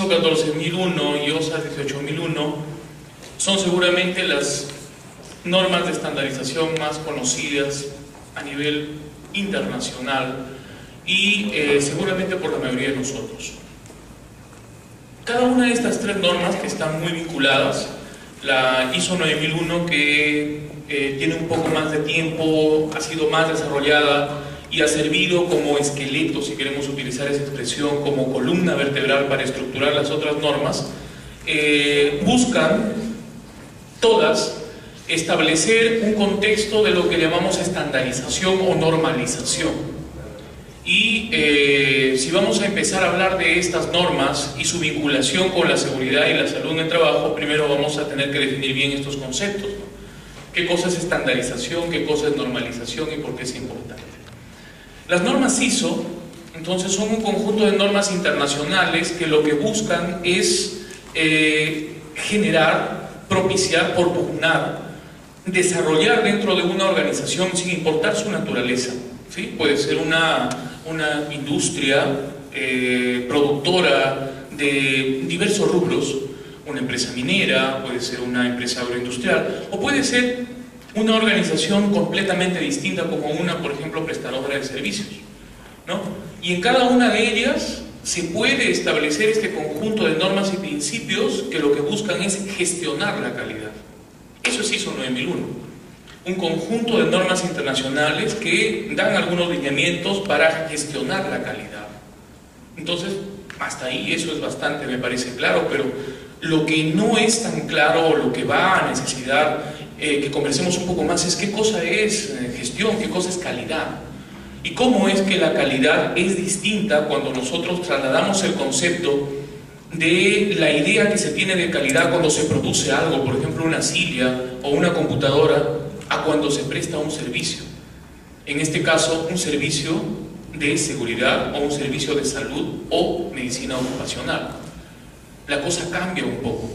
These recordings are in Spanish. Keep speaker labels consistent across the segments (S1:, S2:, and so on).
S1: ISO 14001 y OSA 18001 son seguramente las normas de estandarización más conocidas a nivel internacional y seguramente por la mayoría de nosotros. Cada una de estas tres normas, que están muy vinculadas, la ISO 9001, que tiene un poco más de tiempo, ha sido más desarrollada y ha servido como esqueleto, si queremos utilizar esa expresión, como columna vertebral para estructurar las otras normas, buscan todas establecer un contexto de lo que llamamos estandarización o normalización. Y si vamos a empezar a hablar de estas normas y su vinculación con la seguridad y la salud en el trabajo, primero vamos a tener que definir bien estos conceptos, ¿no? ¿Qué cosa es estandarización? ¿Qué cosa es normalización? ¿Y por qué es importante? Las normas ISO, entonces, son un conjunto de normas internacionales que lo que buscan es generar, propiciar, propugnar, desarrollar dentro de una organización sin importar su naturaleza, ¿sí? Puede ser una industria productora de diversos rubros, una empresa minera, puede ser una empresa agroindustrial, o puede ser una organización completamente distinta como una, por ejemplo, prestadora de servicios, ¿no? Y en cada una de ellas se puede establecer este conjunto de normas y principios que lo que buscan es gestionar la calidad. Eso es ISO 9001. Un conjunto de normas internacionales que dan algunos lineamientos para gestionar la calidad. Entonces, hasta ahí eso es bastante, me parece claro, pero lo que no es tan claro, lo que va a necesitar que conversemos un poco más es qué cosa es gestión, qué cosa es calidad. Y cómo es que la calidad es distinta cuando nosotros trasladamos el concepto de la idea que se tiene de calidad cuando se produce algo, por ejemplo una silla o una computadora, a cuando se presta un servicio. En este caso, un servicio de seguridad o un servicio de salud o medicina ocupacional. La cosa cambia un poco,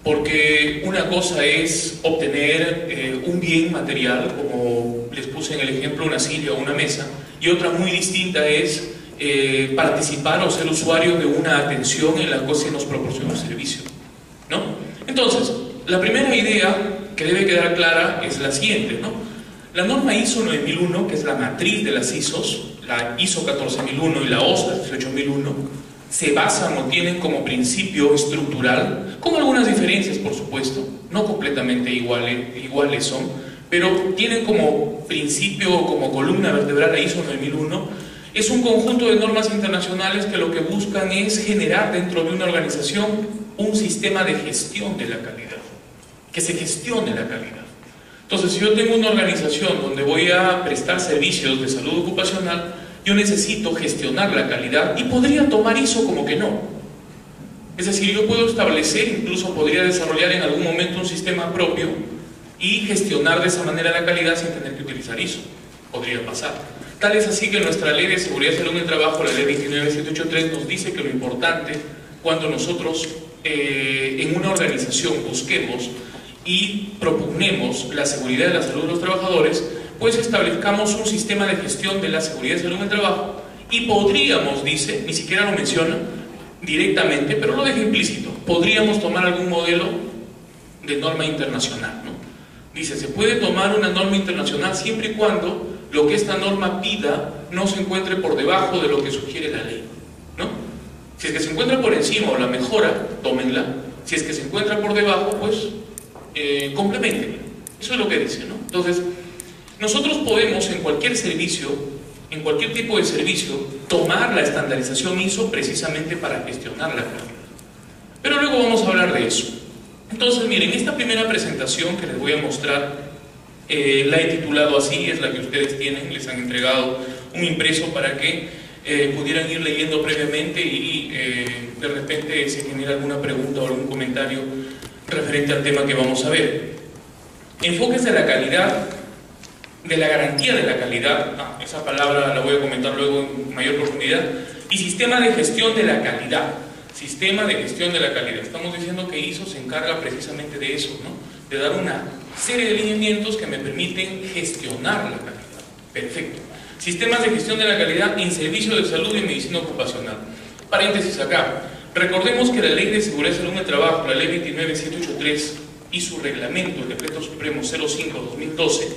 S1: porque una cosa es obtener un bien material, como les puse en el ejemplo, una silla o una mesa, y otra muy distinta es participar o ser usuario de una atención en la que se nos proporciona un servicio, ¿no? Entonces, la primera idea que debe quedar clara es la siguiente, ¿no? La norma ISO 9001, que es la matriz de las ISOs, la ISO 14001 y la OSA 18001, se basan o tienen como principio estructural, con algunas diferencias por supuesto, no completamente iguales son, pero tienen como principio, como columna vertebral la ISO 9001, es un conjunto de normas internacionales que lo que buscan es generar dentro de una organización un sistema de gestión de la calidad, que se gestione la calidad. Entonces, si yo tengo una organización donde voy a prestar servicios de salud ocupacional, yo necesito gestionar la calidad y podría tomar ISO como que no. Es decir, yo puedo establecer, incluso podría desarrollar en algún momento un sistema propio y gestionar de esa manera la calidad sin tener que utilizar ISO. Podría pasar. Tal es así que nuestra Ley de Seguridad y Salud en el Trabajo, la Ley 29783, nos dice que lo importante cuando nosotros en una organización busquemos y propugnemos la seguridad y la salud de los trabajadores, pues establezcamos un sistema de gestión de la seguridad y salud en el trabajo y podríamos, dice, ni siquiera lo menciona directamente, pero lo deja implícito, podríamos tomar algún modelo de norma internacional, ¿no? Dice, se puede tomar una norma internacional siempre y cuando lo que esta norma pida no se encuentre por debajo de lo que sugiere la ley, ¿no? Si es que se encuentra por encima o la mejora, tómenla. Si es que se encuentra por debajo, pues complementen. Eso es lo que dice, ¿no? Entonces, nosotros podemos en cualquier servicio, en cualquier tipo de servicio, tomar la estandarización ISO precisamente para gestionar la calidad. Pero luego vamos a hablar de eso. Entonces, miren, esta primera presentación que les voy a mostrar, la he titulado así, es la que ustedes tienen, les han entregado un impreso para que pudieran ir leyendo previamente y de repente se genera alguna pregunta o algún comentario referente al tema que vamos a ver. Enfoques de la calidad, de la garantía de la calidad, esa palabra la voy a comentar luego en mayor profundidad, y sistema de gestión de la calidad. Sistema de gestión de la calidad. Estamos diciendo que ISO se encarga precisamente de eso, ¿no? De dar una serie de lineamientos que me permiten gestionar la calidad. Perfecto. Sistemas de gestión de la calidad en servicio de salud y medicina ocupacional. Paréntesis acá. Recordemos que la Ley de Seguridad y Salud en el Trabajo, la Ley 29783 y su reglamento, el Decreto Supremo 05/2012,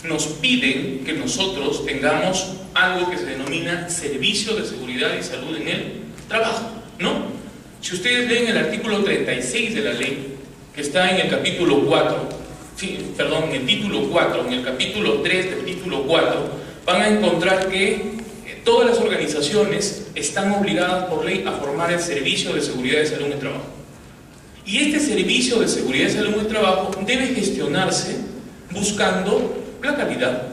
S1: nos piden que nosotros tengamos algo que se denomina servicio de seguridad y salud en el trabajo, ¿no? Si ustedes leen el artículo 36 de la ley, que está en el capítulo 4, en el título 4, en el capítulo 3 del título 4, van a encontrar que todas las organizaciones están obligadas por ley a formar el servicio de seguridad y salud en el trabajo. Y este servicio de seguridad y salud en el trabajo debe gestionarse buscando la calidad,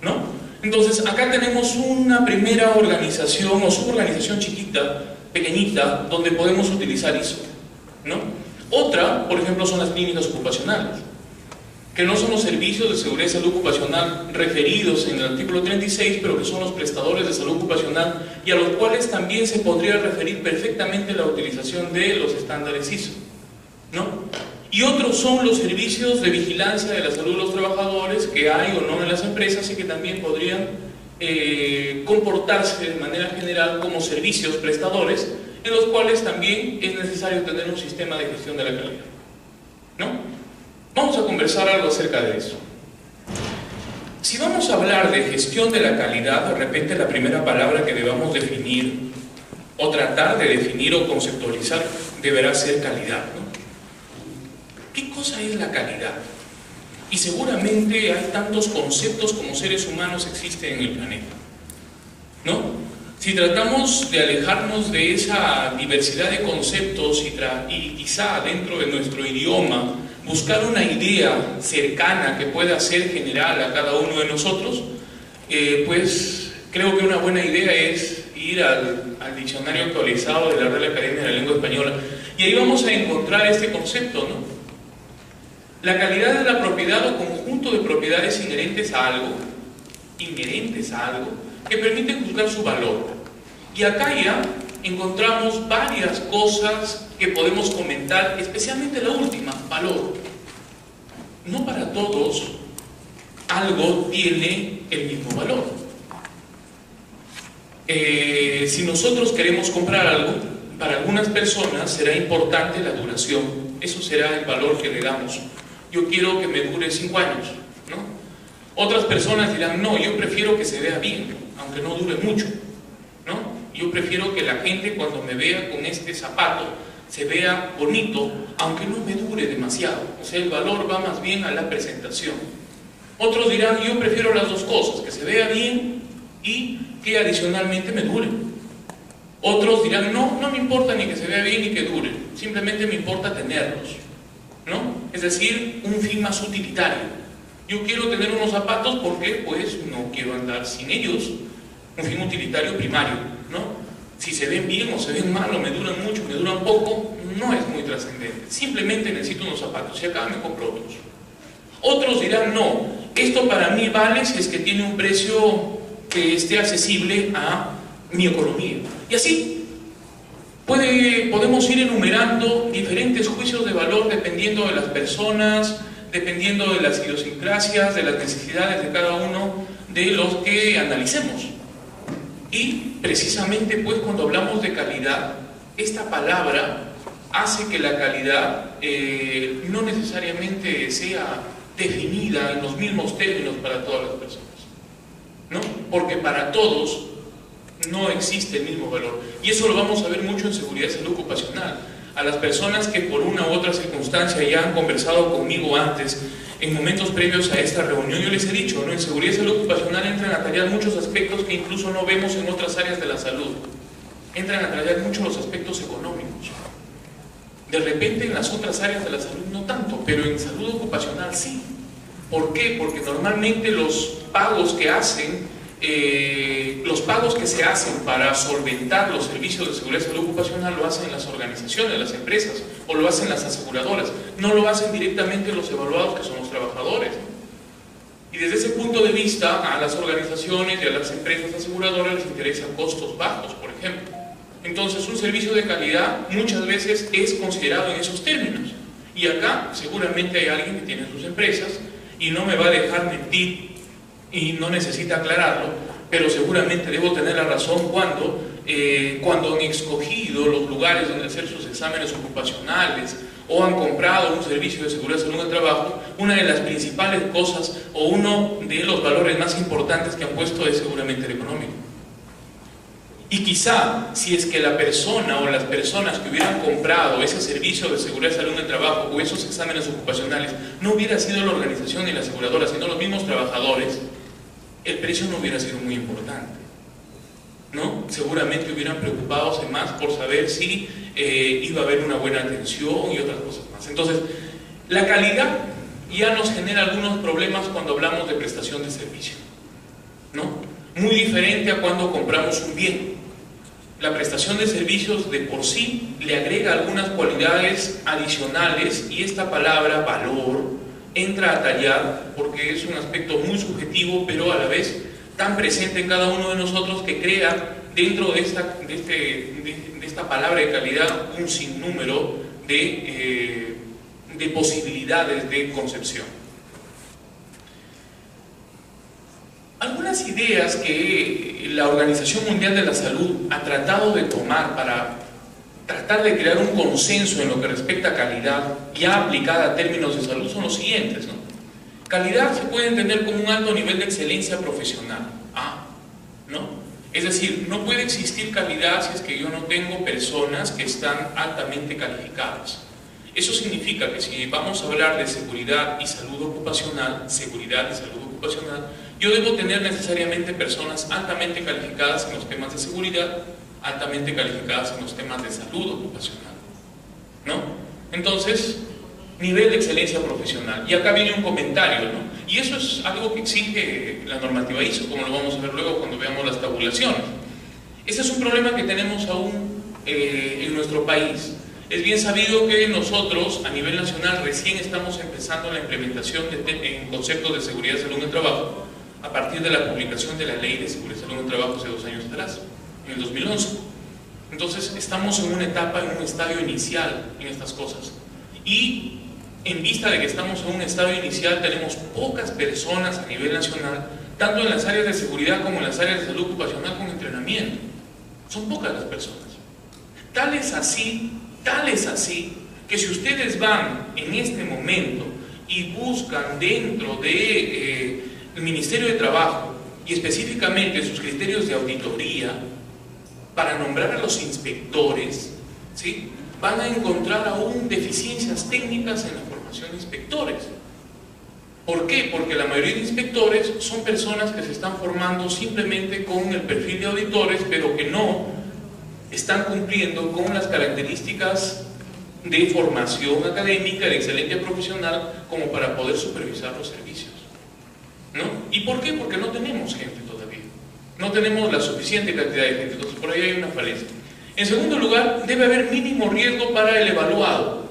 S1: ¿no? Entonces, acá tenemos una primera organización o suborganización chiquita, pequeñita, donde podemos utilizar ISO, ¿no? Otra, por ejemplo, son las clínicas ocupacionales, que no son los servicios de seguridad y salud ocupacional referidos en el artículo 36, pero que son los prestadores de salud ocupacional y a los cuales también se podría referir perfectamente la utilización de los estándares ISO, ¿no? Y otros son los servicios de vigilancia de la salud de los trabajadores que hay o no en las empresas y que también podrían comportarse de manera general como servicios prestadores, en los cuales también es necesario tener un sistema de gestión de la calidad, ¿no? Vamos a conversar algo acerca de eso. Si vamos a hablar de gestión de la calidad, de repente la primera palabra que debamos definir o tratar de definir o conceptualizar deberá ser calidad, ¿no? ¿Qué cosa es la calidad? Y seguramente hay tantos conceptos como seres humanos existen en el planeta, ¿no? Si tratamos de alejarnos de esa diversidad de conceptos y quizá dentro de nuestro idioma buscar una idea cercana que pueda ser general a cada uno de nosotros, pues creo que una buena idea es ir al diccionario actualizado de la Real Academia de la Lengua Española y ahí vamos a encontrar este concepto, ¿no? La calidad es la propiedad o conjunto de propiedades inherentes a algo que permiten juzgar su valor. Y acá ya encontramos varias cosas que podemos comentar, especialmente la última, valor. No para todos algo tiene el mismo valor. Si nosotros queremos comprar algo, para algunas personas será importante la duración. Eso será el valor que le damos. Yo quiero que me dure 5 años, ¿no? Otras personas dirán, no, yo prefiero que se vea bien, aunque no dure mucho, ¿no? Yo prefiero que la gente cuando me vea con este zapato se vea bonito, aunque no me dure demasiado. O sea, el valor va más bien a la presentación. Otros dirán, yo prefiero las dos cosas, que se vea bien y que adicionalmente me dure. Otros dirán, no, no me importa ni que se vea bien ni que dure, simplemente me importa tenerlos, ¿no? Es decir, un fin más utilitario. Yo quiero tener unos zapatos porque pues no quiero andar sin ellos. Un fin utilitario primario, ¿no? Si se ven bien o se ven mal o me duran mucho, me duran poco, no es muy trascendente. Simplemente necesito unos zapatos y acá me compro otros. Otros dirán, no, esto para mí vale si es que tiene un precio que esté accesible a mi economía. Y así podemos ir enumerando diferentes juicios de valor dependiendo de las personas, dependiendo de las idiosincrasias, de las necesidades de cada uno de los que analicemos. Y precisamente pues cuando hablamos de calidad, esta palabra hace que la calidad no necesariamente sea definida en los mismos términos para todas las personas, ¿no? Porque para todos no existe el mismo valor. Y eso lo vamos a ver mucho en seguridad y salud ocupacional. A las personas que por una u otra circunstancia ya han conversado conmigo antes, en momentos previos a esta reunión, yo les he dicho, ¿no? En seguridad y salud ocupacional entran a tallar muchos aspectos que incluso no vemos en otras áreas de la salud. Entran a tallar mucho los aspectos económicos. De repente en las otras áreas de la salud no tanto, pero en salud ocupacional sí. ¿Por qué? Porque normalmente los pagos que se hacen para solventar los servicios de seguridad y salud ocupacional lo hacen las organizaciones, las empresas, o lo hacen las aseguradoras. No lo hacen directamente los evaluados, que son los trabajadores. Y desde ese punto de vista, a las organizaciones y a las empresas aseguradoras les interesan costos bajos, por ejemplo. Entonces, un servicio de calidad muchas veces es considerado en esos términos. Y acá seguramente hay alguien que tiene sus empresas y no me va a dejar mentir y no necesita aclararlo, pero seguramente debo tener la razón cuando cuando han escogido los lugares donde hacer sus exámenes ocupacionales o han comprado un servicio de seguridad y salud en el trabajo, una de las principales cosas o uno de los valores más importantes que han puesto es seguramente el económico. Y quizá, si es que la persona o las personas que hubieran comprado ese servicio de seguridad y salud en el trabajo o esos exámenes ocupacionales no hubiera sido la organización ni la aseguradora, sino los mismos trabajadores, el precio no hubiera sido muy importante, ¿no? Seguramente hubieran preocupados más por saber si iba a haber una buena atención y otras cosas más. Entonces, la calidad ya nos genera algunos problemas cuando hablamos de prestación de servicio, ¿no? Muy diferente a cuando compramos un bien. La prestación de servicios de por sí le agrega algunas cualidades adicionales y esta palabra valor entra a tallar porque es un aspecto muy subjetivo, pero a la vez tan presente en cada uno de nosotros que crea dentro de esta palabra de calidad un sinnúmero de posibilidades de concepción. Algunas ideas que la Organización Mundial de la Salud ha tratado de tomar para tratar de crear un consenso en lo que respecta a calidad ya aplicada a términos de salud son los siguientes, ¿no? Calidad se puede entender como un alto nivel de excelencia profesional, ¿no? Es decir, no puede existir calidad si es que yo no tengo personas que están altamente calificadas. Eso significa que si vamos a hablar de seguridad y salud ocupacional, yo debo tener necesariamente personas altamente calificadas en los temas de seguridad, altamente calificadas en los temas de salud ocupacional, ¿no? Entonces, nivel de excelencia profesional. Y acá viene un comentario, ¿no? Y eso es algo que exige la normativa ISO, como lo vamos a ver luego cuando veamos las tabulaciones. Ese es un problema que tenemos aún en nuestro país. Es bien sabido que nosotros, a nivel nacional, recién estamos empezando la implementación en conceptos de seguridad y salud en el trabajo, a partir de la publicación de la Ley de Seguridad y Salud en el Trabajo hace 2 años atrás, en el 2011. Entonces, estamos en una etapa, en un estadio inicial en estas cosas. Y en vista de que estamos en un estadio inicial, tenemos pocas personas a nivel nacional, tanto en las áreas de seguridad como en las áreas de salud ocupacional con entrenamiento. Son pocas las personas. Tal es así, que si ustedes van en este momento y buscan dentro de el Ministerio de Trabajo y específicamente sus criterios de auditoría para nombrar a los inspectores, ¿sí?, van a encontrar aún deficiencias técnicas en la formación de inspectores. ¿Por qué? Porque la mayoría de inspectores son personas que se están formando simplemente con el perfil de auditores, pero que no están cumpliendo con las características de formación académica, de excelencia profesional, como para poder supervisar los servicios, ¿no? ¿Y por qué? Porque no tenemos gente todavía. No tenemos la suficiente cantidad de gente. Entonces, por ahí hay una falencia. En segundo lugar, debe haber mínimo riesgo para el evaluado.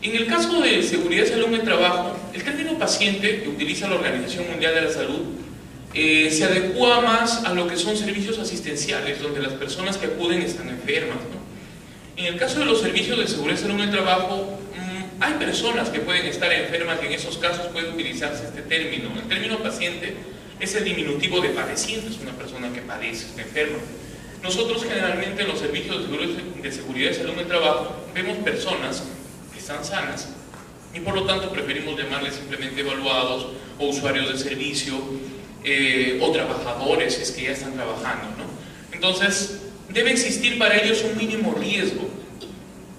S1: En el caso de seguridad y salud en el trabajo, el término paciente que utiliza la Organización Mundial de la Salud se adecua más a lo que son servicios asistenciales, donde las personas que acuden están enfermas, ¿no? En el caso de los servicios de seguridad y salud en el trabajo, hay personas que pueden estar enfermas y en esos casos puede utilizarse este término. El término paciente es el diminutivo de padeciente, es una persona que padece, está enferma. Nosotros generalmente en los servicios de seguridad y salud en el trabajo vemos personas que están sanas y por lo tanto preferimos llamarles simplemente evaluados o usuarios de servicio o trabajadores, si es que ya están trabajando, ¿no? Entonces, debe existir para ellos un mínimo riesgo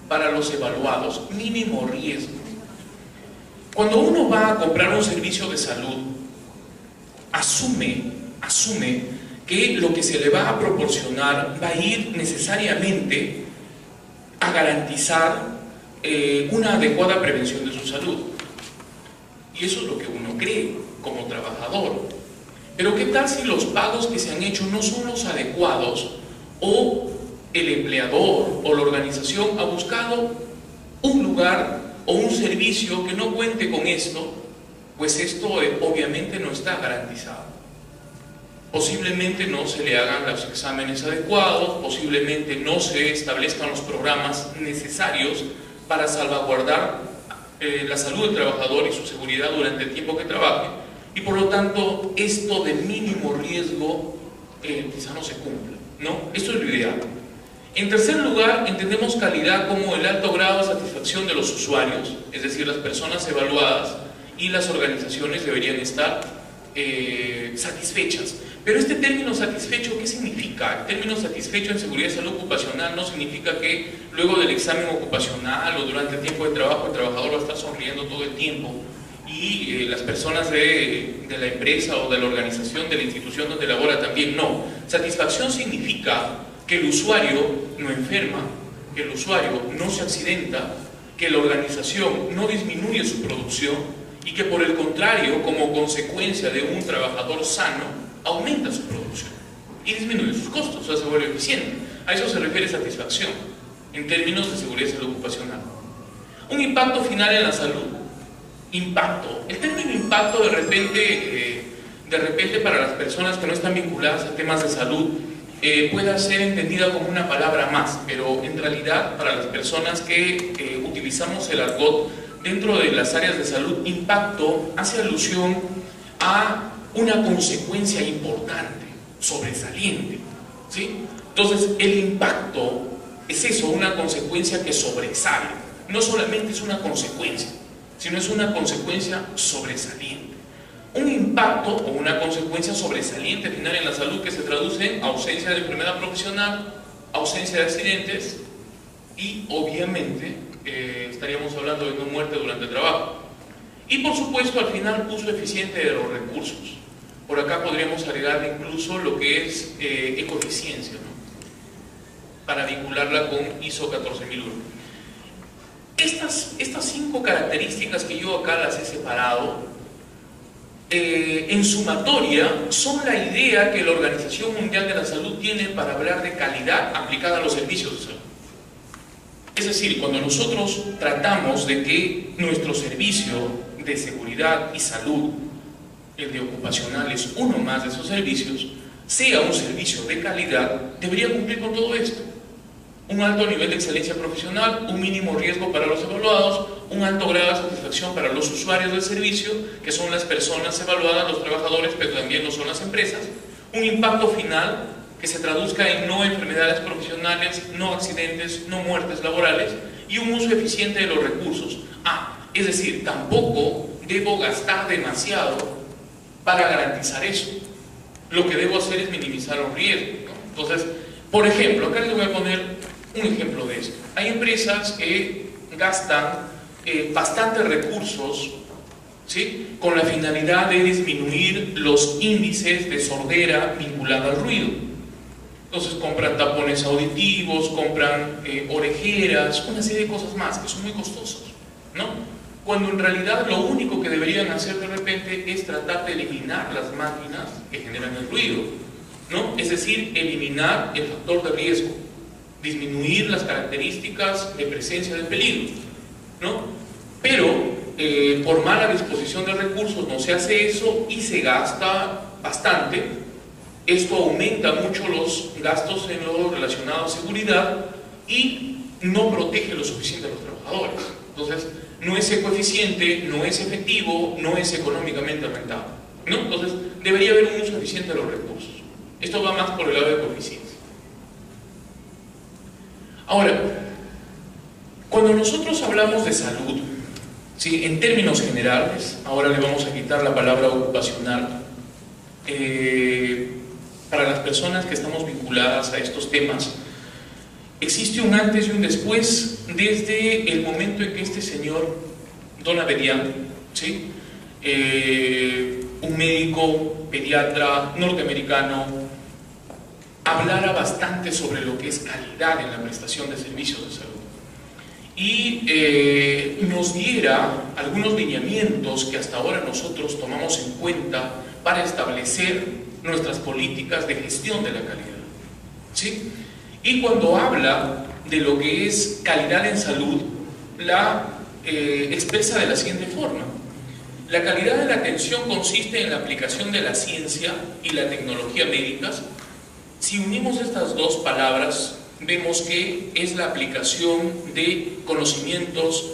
S1: para los evaluados, mínimo riesgo. Cuando uno va a comprar un servicio de salud, asume que lo que se le va a proporcionar va a ir necesariamente a garantizar una adecuada prevención de su salud. Y eso es lo que uno cree como trabajador. Pero ¿qué tal si los pagos que se han hecho no son los adecuados o el empleador o la organización ha buscado un lugar o un servicio que no cuente con esto? Pues esto obviamente no está garantizado. Posiblemente no se le hagan los exámenes adecuados, posiblemente no se establezcan los programas necesarios para salvaguardar la salud del trabajador y su seguridad durante el tiempo que trabaje, y por lo tanto esto de mínimo riesgo quizá no se cumpla, ¿no? Esto es lo ideal. En tercer lugar, entendemos calidad como el alto grado de satisfacción de los usuarios, es decir, las personas evaluadas y las organizaciones deberían estar satisfechas. Pero este término satisfecho, ¿qué significa? El término satisfecho en seguridad y salud ocupacional no significa que luego del examen ocupacional o durante el tiempo de trabajo el trabajador va a estar sonriendo todo el tiempo y las personas de la empresa o de la organización, de la institución donde labora también. No. Satisfacción significa que el usuario no enferma, que el usuario no se accidenta, que la organización no disminuye su producción y que por el contrario, como consecuencia de un trabajador sano, aumenta su producción y disminuye sus costos, o sea, se vuelve eficiente. A eso se refiere satisfacción en términos de seguridad y salud ocupacional. Un impacto final en la salud. Impacto. El término impacto de repente para las personas que no están vinculadas a temas de salud pueda ser entendida como una palabra más, pero en realidad para las personas que utilizamos el argot dentro de las áreas de salud, impacto hace alusión a una consecuencia importante, sobresaliente, ¿sí? Entonces el impacto es eso, una consecuencia que sobresale, no solamente es una consecuencia, sino es una consecuencia sobresaliente. Un impacto o una consecuencia sobresaliente final en la salud que se traduce en ausencia de enfermedad profesional, ausencia de accidentes y obviamente estaríamos hablando de no muerte durante el trabajo. Y por supuesto al final uso eficiente de los recursos. Por acá podríamos agregar incluso lo que es ecoeficiencia, ¿no? Para vincularla con ISO 14001. Estas 5 características que yo acá las he separado, en sumatoria, son la idea que la Organización Mundial de la Salud tiene para hablar de calidad aplicada a los servicios de salud. Es decir, cuando nosotros tratamos de que nuestro servicio de seguridad y salud, el de ocupacional es uno más de esos servicios, sea un servicio de calidad, debería cumplir con todo esto. Un alto nivel de excelencia profesional, un mínimo riesgo para los evaluados, un alto grado de satisfacción para los usuarios del servicio, que son las personas evaluadas, los trabajadores, pero también lo son las empresas, un impacto final que se traduzca en no enfermedades profesionales, no accidentes, no muertes laborales, y un uso eficiente de los recursos. Es decir, tampoco debo gastar demasiado para garantizar eso. Lo que debo hacer es minimizar los riesgos, ¿no? Entonces, por ejemplo, acá les voy a poner un ejemplo de esto. Hay empresas que gastan bastantes recursos, ¿sí?, con la finalidad de disminuir los índices de sordera vinculada al ruido. Entonces compran tapones auditivos, compran orejeras, una serie de cosas más que son muy costosos, ¿no? Cuando en realidad lo único que deberían hacer de repente es tratar de eliminar las máquinas que generan el ruido, ¿no? Es decir, eliminar el factor de riesgo, disminuir las características de presencia de peligro, ¿no? Pero por mala disposición de recursos no se hace eso y se gasta bastante. Esto aumenta mucho los gastos en lo relacionado a seguridad y no protege lo suficiente a los trabajadores. Entonces, no es ecoeficiente, no es efectivo, no es económicamente rentable, ¿no? Entonces, debería haber un uso eficiente de los recursos. Esto va más por el lado de ecoeficiencia. Ahora, cuando nosotros hablamos de salud, ¿sí?, en términos generales, ahora le vamos a quitar la palabra ocupacional, para las personas que estamos vinculadas a estos temas, existe un antes y un después desde el momento en que este señor, Don Abedian, ¿sí?, un médico pediatra norteamericano, hablara bastante sobre lo que es calidad en la prestación de servicios de salud y nos diera algunos lineamientos que hasta ahora nosotros tomamos en cuenta para establecer nuestras políticas de gestión de la calidad, ¿sí? Y cuando habla de lo que es calidad en salud, la expresa de la siguiente forma: la calidad de la atención consiste en la aplicación de la ciencia y la tecnología médicas. Si unimos estas dos palabras, vemos que es la aplicación de conocimientos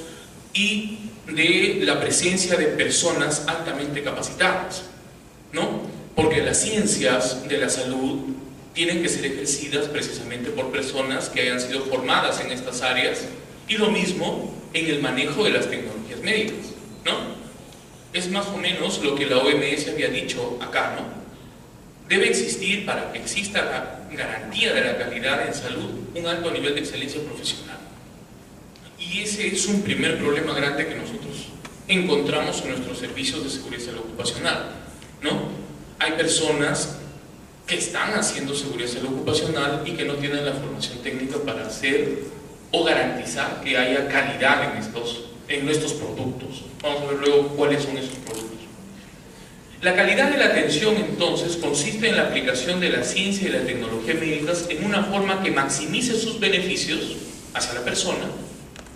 S1: y de la presencia de personas altamente capacitadas, ¿no? Porque las ciencias de la salud tienen que ser ejercidas precisamente por personas que hayan sido formadas en estas áreas, y lo mismo en el manejo de las tecnologías médicas, ¿no? Es más o menos lo que la OMS había dicho acá, ¿no? Debe existir, para que exista la garantía de la calidad en salud, un alto nivel de excelencia profesional. Y ese es un primer problema grande que nosotros encontramos en nuestros servicios de seguridad y salud ocupacional, ¿no? Hay personas que están haciendo seguridad y salud ocupacional y que no tienen la formación técnica para hacer o garantizar que haya calidad en nuestros productos. Vamos a ver luego cuáles son esos productos. La calidad de la atención, entonces, consiste en la aplicación de la ciencia y la tecnología médicas en una forma que maximice sus beneficios hacia la persona,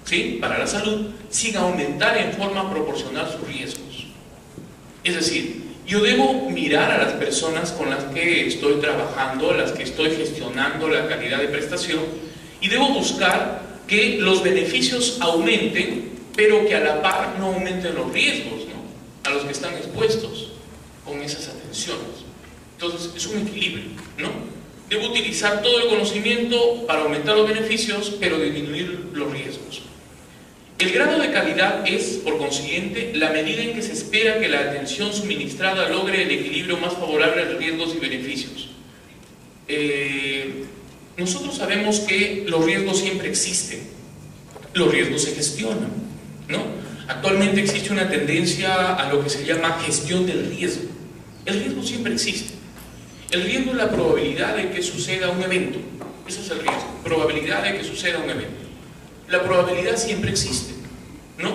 S1: ¿sí?, para la salud, sin aumentar en forma proporcional sus riesgos. Es decir, yo debo mirar a las personas con las que estoy trabajando, las que estoy gestionando la calidad de prestación, y debo buscar que los beneficios aumenten, pero que a la par no aumenten los riesgos, ¿no?, a los que están expuestos con esas atenciones. Entonces es un equilibrio, ¿no? Debo utilizar todo el conocimiento para aumentar los beneficios, pero disminuir los riesgos. El grado de calidad es, por consiguiente, la medida en que se espera que la atención suministrada logre el equilibrio más favorable de riesgos y beneficios. Nosotros sabemos que los riesgos siempre existen, los riesgos se gestionan, ¿no? Actualmente existe una tendencia a lo que se llama gestión del riesgo. El riesgo siempre existe. El riesgo es la probabilidad de que suceda un evento. Eso es el riesgo, probabilidad de que suceda un evento. La probabilidad siempre existe, ¿no?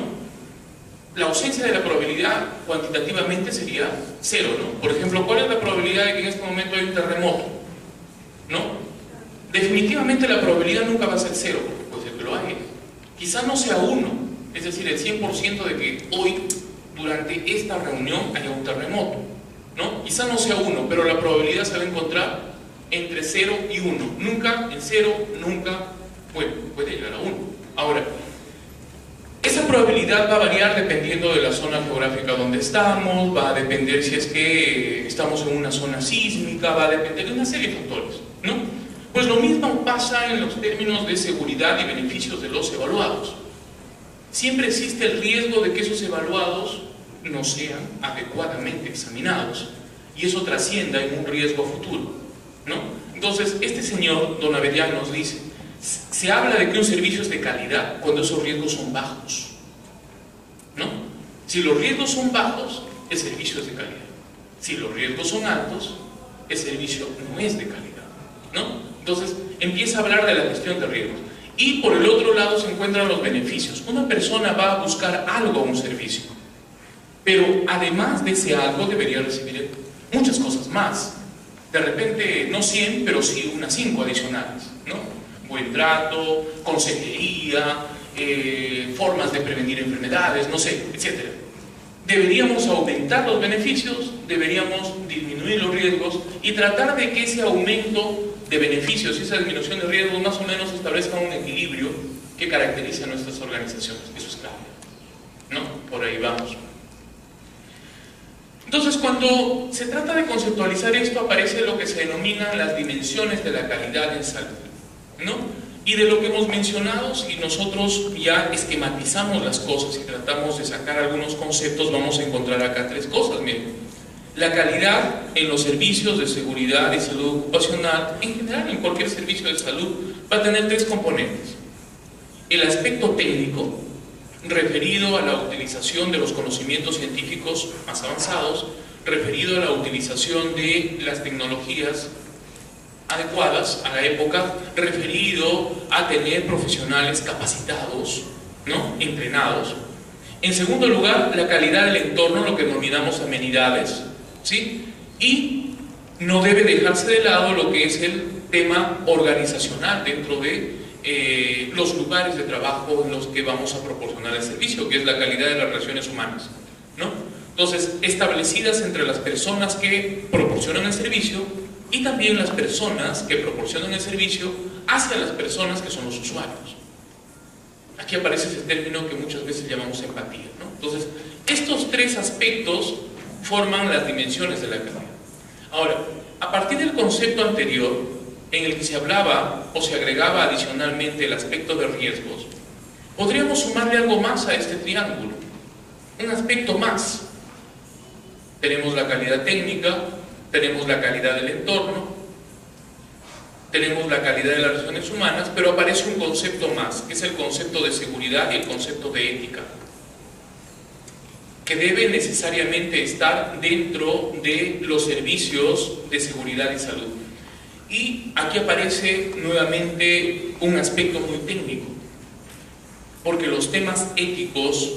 S1: La ausencia de la probabilidad cuantitativamente sería cero, ¿no? Por ejemplo, ¿cuál es la probabilidad de que en este momento haya un terremoto? ¿No? Definitivamente la probabilidad nunca va a ser cero, porque puede ser que lo haya. Quizá no sea uno, es decir, el 100% de que hoy, durante esta reunión, haya un terremoto, ¿no? Quizá no sea uno, pero la probabilidad se va a encontrar entre 0 y 1. Nunca en 0, nunca, bueno, puede llegar a 1. Ahora, esa probabilidad va a variar dependiendo de la zona geográfica donde estamos, va a depender si es que estamos en una zona sísmica, va a depender de una serie de factores, ¿no? Pues lo mismo pasa en los términos de seguridad y beneficios de los evaluados. Siempre existe el riesgo de que esos evaluados no sean adecuadamente examinados y eso trascienda en un riesgo futuro, ¿no? Entonces, este señor, don Abellán, nos dice: se habla de que un servicio es de calidad cuando esos riesgos son bajos, ¿no? Si los riesgos son bajos, el servicio es de calidad. Si los riesgos son altos, el servicio no es de calidad, ¿no? Entonces, empieza a hablar de la gestión de riesgos. Y por el otro lado se encuentran los beneficios. Una persona va a buscar algo a un servicio, pero además de ese algo debería recibir muchas cosas más. De repente, no 100, pero sí unas 5 adicionales, ¿no? Buen trato, consejería, formas de prevenir enfermedades, no sé, etc. Deberíamos aumentar los beneficios, deberíamos disminuir los riesgos y tratar de que ese aumento de beneficios y esa disminución de riesgos más o menos establezca un equilibrio que caracterice a nuestras organizaciones. Eso es clave, ¿no? Por ahí vamos. Entonces, cuando se trata de conceptualizar esto, aparece lo que se denominan las dimensiones de la calidad en salud, ¿no? Y de lo que hemos mencionado, si nosotros ya esquematizamos las cosas y tratamos de sacar algunos conceptos, vamos a encontrar acá 3 cosas. Miren, la calidad en los servicios de seguridad y salud ocupacional, en general en cualquier servicio de salud, va a tener 3 componentes. El aspecto técnico, referido a la utilización de los conocimientos científicos más avanzados, referido a la utilización de las tecnologías adecuadas a la época, referido a tener profesionales capacitados, ¿no?, entrenados. En segundo lugar, la calidad del entorno, lo que denominamos amenidades, ¿sí? Y no debe dejarse de lado lo que es el tema organizacional dentro de los lugares de trabajo en los que vamos a proporcionar el servicio, que es la calidad de las relaciones humanas, ¿no? Entonces, establecidas entre las personas que proporcionan el servicio y también las personas que proporcionan el servicio hacia las personas que son los usuarios. Aquí aparece ese término que muchas veces llamamos empatía, ¿no? Entonces, estos 3 aspectos forman las dimensiones de la calidad. Ahora, A partir del concepto anterior, en el que se hablaba o se agregaba adicionalmente el aspecto de riesgos, podríamos sumarle algo más a este triángulo, un aspecto más. Tenemos la calidad técnica, tenemos la calidad del entorno, tenemos la calidad de las relaciones humanas, pero aparece un concepto más, que es el concepto de seguridad y el concepto de ética, que debe necesariamente estar dentro de los servicios de seguridad y salud. Y aquí aparece nuevamente un aspecto muy técnico, porque los temas éticos,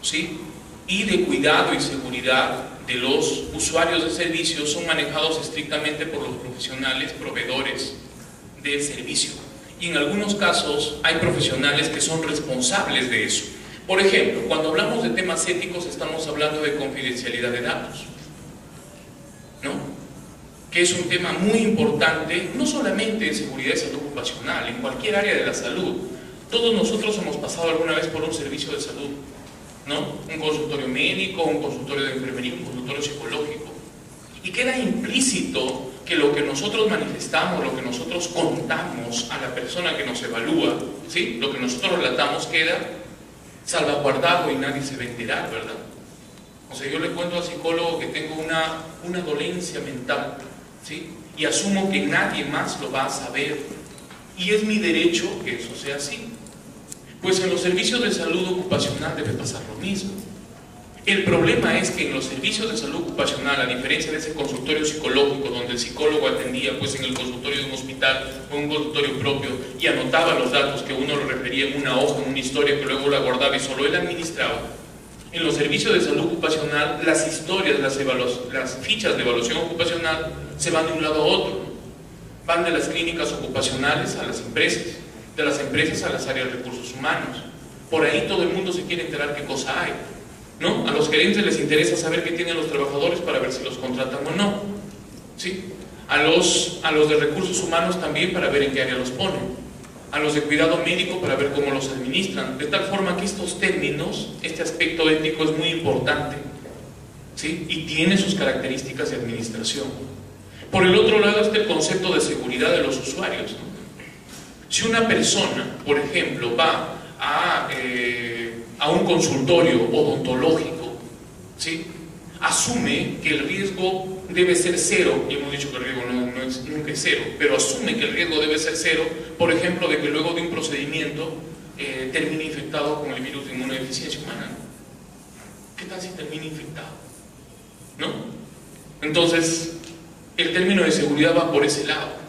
S1: ¿sí?, y de cuidado y seguridad de los usuarios de servicios son manejados estrictamente por los profesionales proveedores del servicio. Y en algunos casos hay profesionales que son responsables de eso. Por ejemplo, cuando hablamos de temas éticos estamos hablando de confidencialidad de datos, ¿no?, que es un tema muy importante, no solamente en seguridad y salud ocupacional, en cualquier área de la salud. Todos nosotros hemos pasado alguna vez por un servicio de salud, ¿no? Un consultorio médico, un consultorio de enfermería, un consultorio psicológico. Y queda implícito que lo que nosotros manifestamos, lo que nosotros contamos a la persona que nos evalúa, ¿sí?, lo que nosotros relatamos queda salvaguardado y nadie se va a enterar, ¿verdad? O sea, yo le cuento al psicólogo que tengo una dolencia mental, ¿sí?, y asumo que nadie más lo va a saber. Y es mi derecho que eso sea así. Pues en los servicios de salud ocupacional debe pasar lo mismo. El problema es que en los servicios de salud ocupacional, a diferencia de ese consultorio psicológico donde el psicólogo atendía pues en el consultorio de un hospital o un consultorio propio y anotaba los datos que uno lo refería en una hoja, en una historia que luego la guardaba y solo él administraba, en los servicios de salud ocupacional las historias, las fichas de evaluación ocupacional se van de un lado a otro. Van de las clínicas ocupacionales a las empresas, de las empresas a las áreas de recursos humanos. Por ahí todo el mundo se quiere enterar qué cosa hay, ¿no? A los gerentes les interesa saber qué tienen los trabajadores para ver si los contratan o no, ¿sí? A los de recursos humanos también para ver en qué área los ponen. A los de cuidado médico para ver cómo los administran. De tal forma que estos términos, este aspecto ético es muy importante, ¿sí?, y tiene sus características de administración. Por el otro lado está el concepto de seguridad de los usuarios, ¿no? Si una persona, por ejemplo, va a un consultorio odontológico, ¿sí?, asume que el riesgo debe ser cero, y hemos dicho que el riesgo nunca es cero, pero asume que el riesgo debe ser cero, por ejemplo, de que luego de un procedimiento termine infectado con el virus de inmunodeficiencia humana. ¿Qué tal si termina infectado? ¿No? Entonces, el término de seguridad va por ese lado.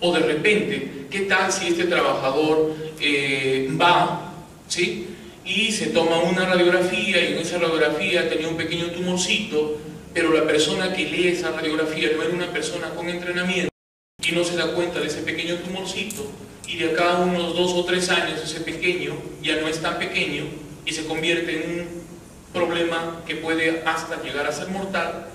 S1: O de repente, ¿qué tal si este trabajador va, ¿sí?, y se toma una radiografía y en esa radiografía tenía un pequeño tumorcito, pero la persona que lee esa radiografía no era una persona con entrenamiento y no se da cuenta de ese pequeño tumorcito, y de acá a unos 2 o 3 años ese pequeño ya no es tan pequeño y se convierte en un problema que puede hasta llegar a ser mortal?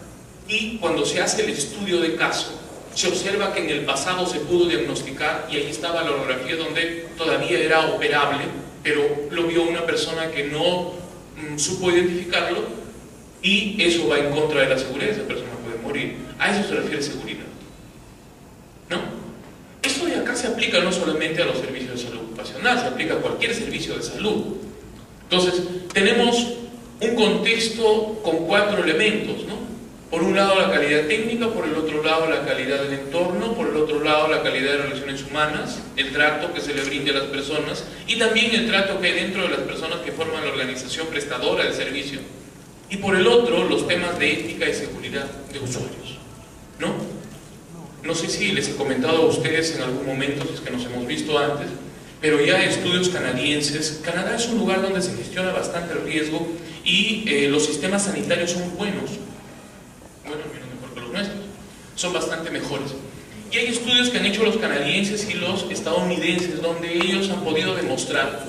S1: Y cuando se hace el estudio de caso, se observa que en el pasado se pudo diagnosticar y ahí estaba la radiografía donde todavía era operable, pero lo vio una persona que no supo identificarlo, y eso va en contra de la seguridad, esa persona puede morir. A eso se refiere seguridad, ¿no? Esto de acá se aplica no solamente a los servicios de salud ocupacional, se aplica a cualquier servicio de salud. Entonces, tenemos un contexto con 4 elementos, ¿no? Por un lado la calidad técnica, por el otro lado la calidad del entorno, por el otro lado la calidad de relaciones humanas, el trato que se le brinde a las personas y también el trato que hay dentro de las personas que forman la organización prestadora del servicio. Y por el otro, los temas de ética y seguridad de usuarios, ¿no? No sé si les he comentado a ustedes en algún momento, si es que nos hemos visto antes, pero ya estudios canadienses. Canadá es un lugar donde se gestiona bastante el riesgo y los sistemas sanitarios son buenos. Bueno, menos mejor que los nuestros, son bastante mejores. Y hay estudios que han hecho los canadienses y los estadounidenses donde ellos han podido demostrar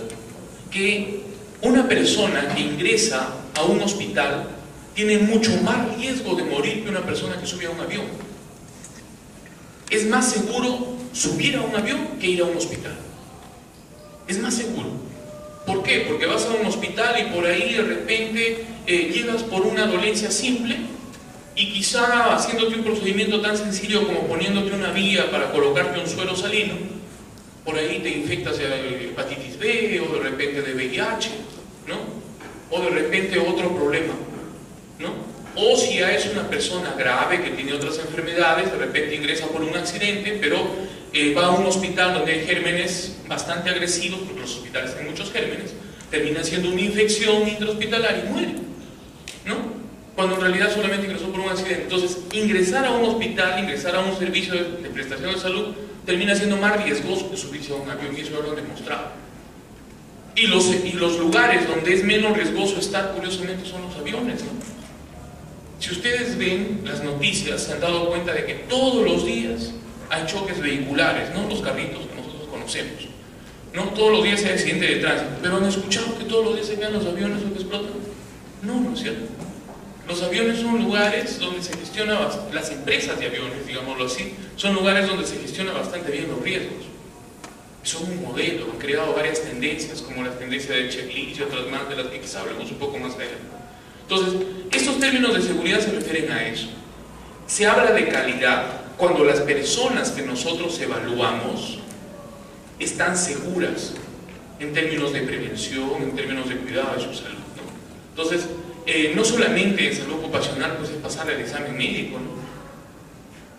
S1: que una persona que ingresa a un hospital tiene mucho más riesgo de morir que una persona que sube a un avión. Es más seguro subir a un avión que ir a un hospital. Es más seguro. ¿Por qué? Porque vas a un hospital y por ahí de repente llegas por una dolencia simple y quizá haciéndote un procedimiento tan sencillo como poniéndote una vía para colocarte un suero salino, por ahí te infectas de hepatitis B o de repente de VIH, ¿no? O de repente otro problema, ¿no? O si ya es una persona grave que tiene otras enfermedades, de repente ingresa por un accidente, pero va a un hospital donde hay gérmenes bastante agresivos, porque los hospitales tienen muchos gérmenes, termina siendo una infección intrahospitalaria y muere, ¿no? Cuando en realidad solamente ingresó por un accidente. Entonces, ingresar a un hospital, ingresar a un servicio de prestación de salud, termina siendo más riesgoso que subirse a un avión, y eso lo han demostrado. Y los lugares donde es menos riesgoso estar, curiosamente, son los aviones, ¿no? Si ustedes ven las noticias, se han dado cuenta de que todos los días hay choques vehiculares, ¿no? Los carritos que nosotros conocemos, ¿no? Todos los días hay accidentes de tránsito. ¿Pero han escuchado que todos los días se vean los aviones que explotan? No, no es cierto. Los aviones son lugares donde se gestiona, las empresas de aviones, digámoslo así, son lugares donde se gestiona bastante bien los riesgos. Son un modelo, han creado varias tendencias, como la tendencia del checklist y otras más de las que quizá hablemos un poco más adelante. Entonces, estos términos de seguridad se refieren a eso. Se habla de calidad cuando las personas que nosotros evaluamos están seguras en términos de prevención, en términos de cuidado de su salud, ¿no? Entonces, no solamente en salud ocupacional, pues es pasar el examen médico, ¿no?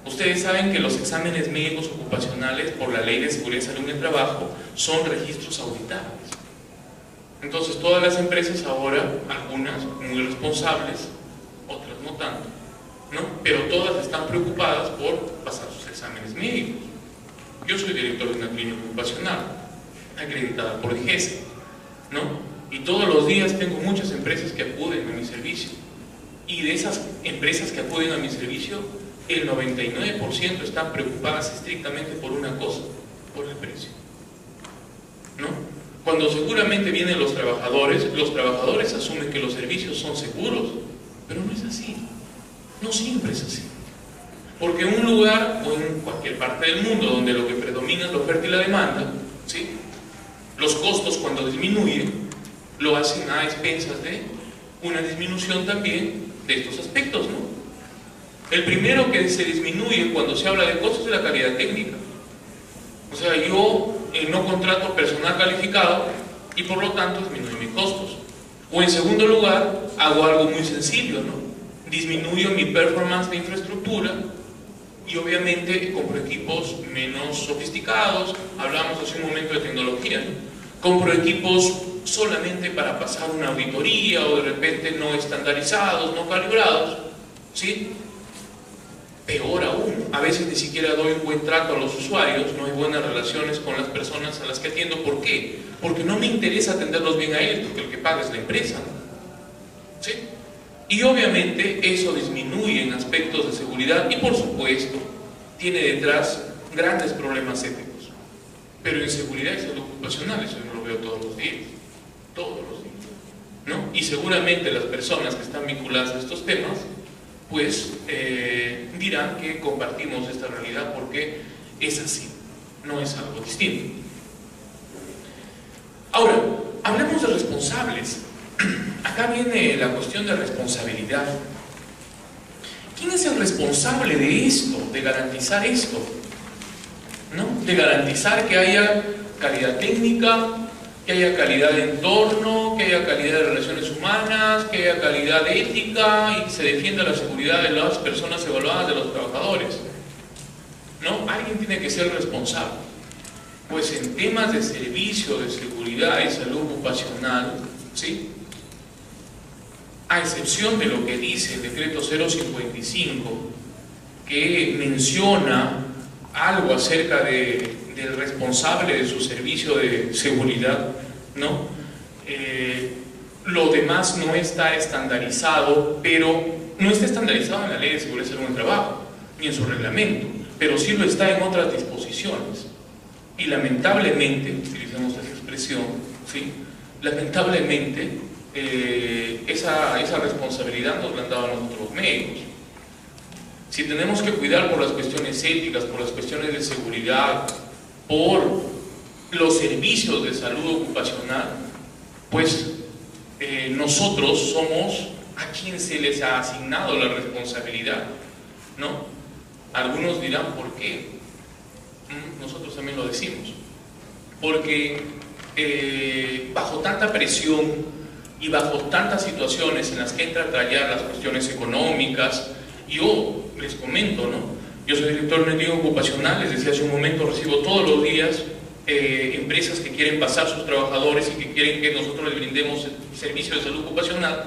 S1: Ustedes saben que los exámenes médicos ocupacionales, por la Ley de Seguridad y Salud en el Trabajo, son registros auditables. Entonces, todas las empresas ahora, algunas muy responsables, otras no tanto, ¿no? Pero todas están preocupadas por pasar sus exámenes médicos. Yo soy director de una clínica ocupacional, acreditada por el GESE, ¿no? Y todos los días tengo muchas empresas que acuden a mi servicio. Y de esas empresas que acuden a mi servicio, el 99% están preocupadas estrictamente por una cosa, por el precio, ¿no? Cuando seguramente vienen los trabajadores asumen que los servicios son seguros, pero no es así. No siempre es así. Porque en un lugar o en cualquier parte del mundo donde lo que predomina es la oferta y la demanda, ¿sí? Los costos, cuando disminuyen, lo hacen a expensas de una disminución también de estos aspectos, ¿no? El primero que se disminuye cuando se habla de costos es la calidad técnica. O sea, yo no contrato personal calificado y por lo tanto disminuyo mis costos. O en segundo lugar, hago algo muy sencillo, ¿no? Disminuyo mi performance de infraestructura y obviamente compro equipos menos sofisticados. Hablamos hace un momento de tecnología, ¿no? Compro equipos solamente para pasar una auditoría o de repente no estandarizados, no calibrados, ¿sí? Peor aún, a veces ni siquiera doy un buen trato a los usuarios, no hay buenas relaciones con las personas a las que atiendo. ¿Por qué? Porque no me interesa atenderlos bien a ellos, porque el que paga es la empresa, ¿no? ¿Sí? Y obviamente eso disminuye en aspectos de seguridad y por supuesto tiene detrás grandes problemas éticos. Pero en seguridad y salud ocupacional eso yo lo veo todos los días, ¿no? Y seguramente las personas que están vinculadas a estos temas pues dirán que compartimos esta realidad porque es así, no es algo distinto. Ahora, hablemos de responsables. Acá viene la cuestión de responsabilidad. ¿Quién es el responsable de esto, de garantizar esto? ¿No? De garantizar que haya calidad técnica, que haya calidad de entorno, que haya calidad de relaciones humanas, que haya calidad ética y se defienda la seguridad de las personas evaluadas, de los trabajadores, ¿no? Alguien tiene que ser responsable. Pues en temas de servicio, de seguridad y salud ocupacional, ¿sí? A excepción de lo que dice el decreto 055, que menciona algo acerca del responsable de su servicio de seguridad, ¿no? Lo demás no está estandarizado, pero no está estandarizado en la Ley de Seguridad y Salud en el Trabajo, ni en su reglamento, pero sí lo está en otras disposiciones. Y lamentablemente, utilizamos esa expresión, ¿sí? Lamentablemente, esa responsabilidad nos la han dado a nosotros los médicos. Si tenemos que cuidar por las cuestiones éticas, por las cuestiones de seguridad, por los servicios de salud ocupacional, pues nosotros somos ¿A quién se les ha asignado la responsabilidad? ¿No? Algunos dirán, ¿por qué? Nosotros también lo decimos. Porque bajo tanta presión y bajo tantas situaciones en las que entra a trallar las cuestiones económicas, yo les comento, ¿no? Yo soy director de clínica ocupacional, les decía hace un momento, recibo todos los días empresas que quieren pasar sus trabajadores y que quieren que nosotros les brindemos servicios de salud ocupacional,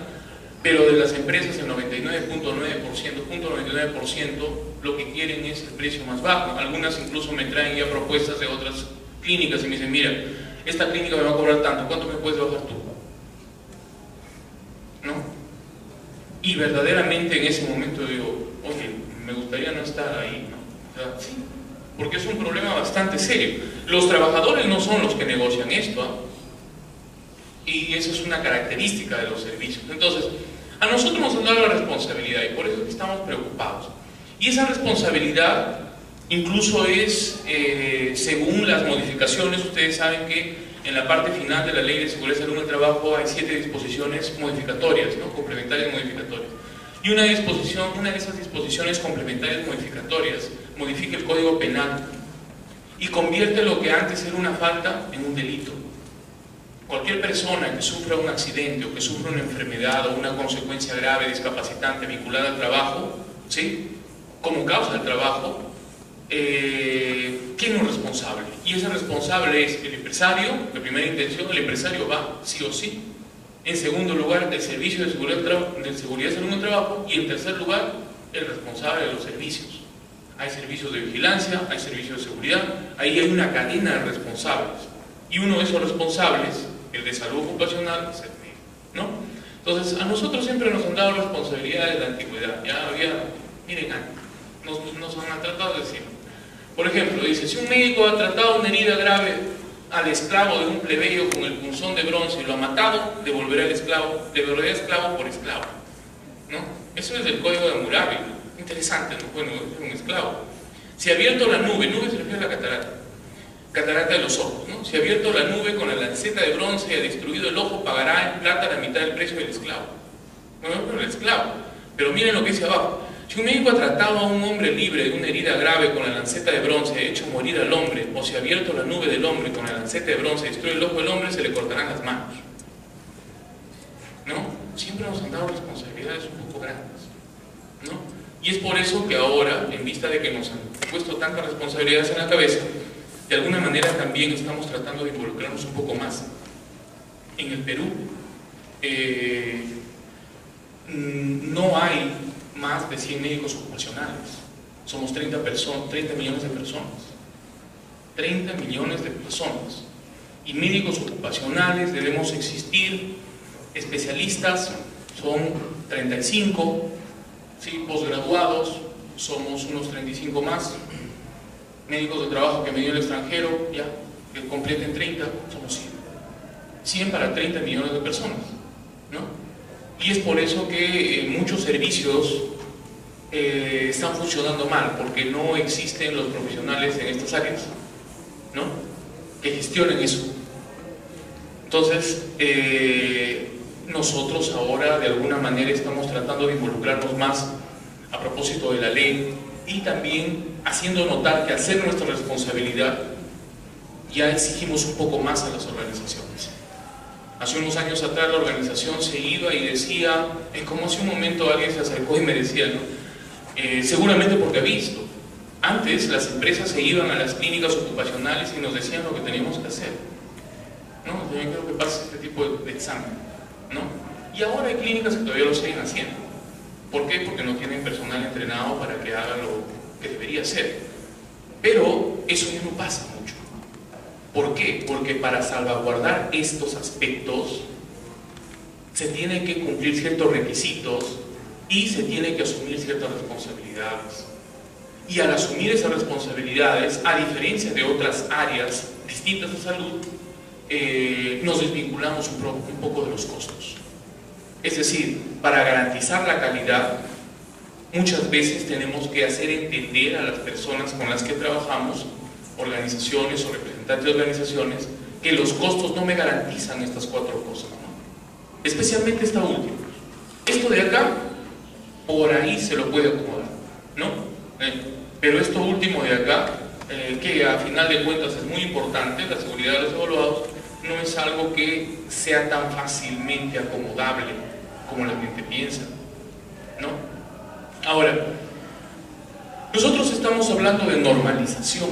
S1: pero de las empresas el 99.9% lo que quieren es el precio más bajo. Algunas incluso me traen ya propuestas de otras clínicas y me dicen, mira, esta clínica me va a cobrar tanto, ¿cuánto me puedes bajar tú? ¿No? Y verdaderamente en ese momento digo, oye, me gustaría no estar ahí, ¿no? O sea, sí, porque es un problema bastante serio. Los trabajadores no son los que negocian esto, ¿eh? Y esa es una característica de los servicios. Entonces, a nosotros nos han dado la responsabilidad y por eso estamos preocupados. Y esa responsabilidad incluso es, según las modificaciones, ustedes saben que en la parte final de la Ley de Seguridad y Salud en el Trabajo hay 7 disposiciones modificatorias, ¿no? Complementarias modificatorias. Y una de esas disposiciones complementarias modificatorias modifica el Código Penal y convierte lo que antes era una falta en un delito. Cualquier persona que sufra un accidente o que sufra una enfermedad o una consecuencia grave, discapacitante vinculada al trabajo, ¿sí? Como causa del trabajo, ¿quién es el responsable? Y ese responsable es el empresario. De primera intención, el empresario va sí o sí. En segundo lugar, el Servicio de Seguridad y Salud en el Trabajo. Y en tercer lugar, el responsable de los servicios. Hay servicios de vigilancia, hay servicios de seguridad, ahí hay una cadena de responsables. Y uno de esos responsables, el de salud ocupacional, es el médico, ¿no? Entonces, a nosotros siempre nos han dado responsabilidades de la antigüedad. Ya había, miren, nos han tratado de decir. Por ejemplo, dice, si un médico ha tratado una herida grave al esclavo de un plebeyo con el punzón de bronce y lo ha matado, devolverá esclavo por esclavo, ¿no? Eso es del Código de Hammurabi, interesante, ¿no? Bueno, es un esclavo. Si ha abierto la nube se refiere a la catarata de los ojos, ¿no? Si ha abierto la nube con la lanceta de bronce y ha destruido el ojo, pagará en plata la mitad del precio del esclavo. Bueno, el esclavo. Pero miren lo que dice abajo. Si un médico ha tratado a un hombre libre de una herida grave con la lanceta de bronce y ha hecho morir al hombre, o si ha abierto la nube del hombre con la lanceta de bronce y destruye el ojo del hombre, se le cortarán las manos. ¿No? Siempre nos han dado responsabilidades un poco grandes, ¿no? Y es por eso que ahora, en vista de que nos han puesto tantas responsabilidades en la cabeza, de alguna manera también estamos tratando de involucrarnos un poco más. En el Perú no hay más de 100 médicos ocupacionales. Somos 30 millones de personas. 30 millones de personas. Y médicos ocupacionales debemos existir, especialistas son 35, ¿sí? Posgraduados somos unos 35 más, médicos de trabajo que me dio el extranjero, ya, que completen 30, somos 100. 100 para 30 millones de personas, ¿no? Y es por eso que muchos servicios están funcionando mal, porque no existen los profesionales en estas áreas, ¿no? Que gestionen eso. Entonces, nosotros ahora de alguna manera estamos tratando de involucrarnos más a propósito de la ley y también haciendo notar que al ser nuestra responsabilidad ya exigimos un poco más a las organizaciones. Hace unos años atrás la organización se iba y decía, como hace un momento alguien se acercó y me decía, ¿no? Seguramente porque ha visto. Antes las empresas se iban a las clínicas ocupacionales y nos decían lo que teníamos que hacer, ¿no? Yo quiero que pase este tipo de examen, ¿no? Y ahora hay clínicas que todavía lo siguen haciendo. ¿Por qué? Porque no tienen personal entrenado para que haga lo que debería hacer. Pero eso ya no pasa mucho. ¿Por qué? Porque para salvaguardar estos aspectos se tienen que cumplir ciertos requisitos y se tienen que asumir ciertas responsabilidades. Y al asumir esas responsabilidades, a diferencia de otras áreas distintas de salud, nos desvinculamos un poco de los costos. Es decir, para garantizar la calidad, muchas veces tenemos que hacer entender a las personas con las que trabajamos, organizaciones o representantes de organizaciones, que los costos no me garantizan estas 4 cosas, ¿no? Especialmente esta última. Esto de acá, por ahí se lo puede acomodar, ¿no? Pero esto último de acá, que a final de cuentas es muy importante, la seguridad de los evaluados, no es algo que sea tan fácilmente acomodable como la gente piensa, ¿no? Ahora, nosotros estamos hablando de normalización,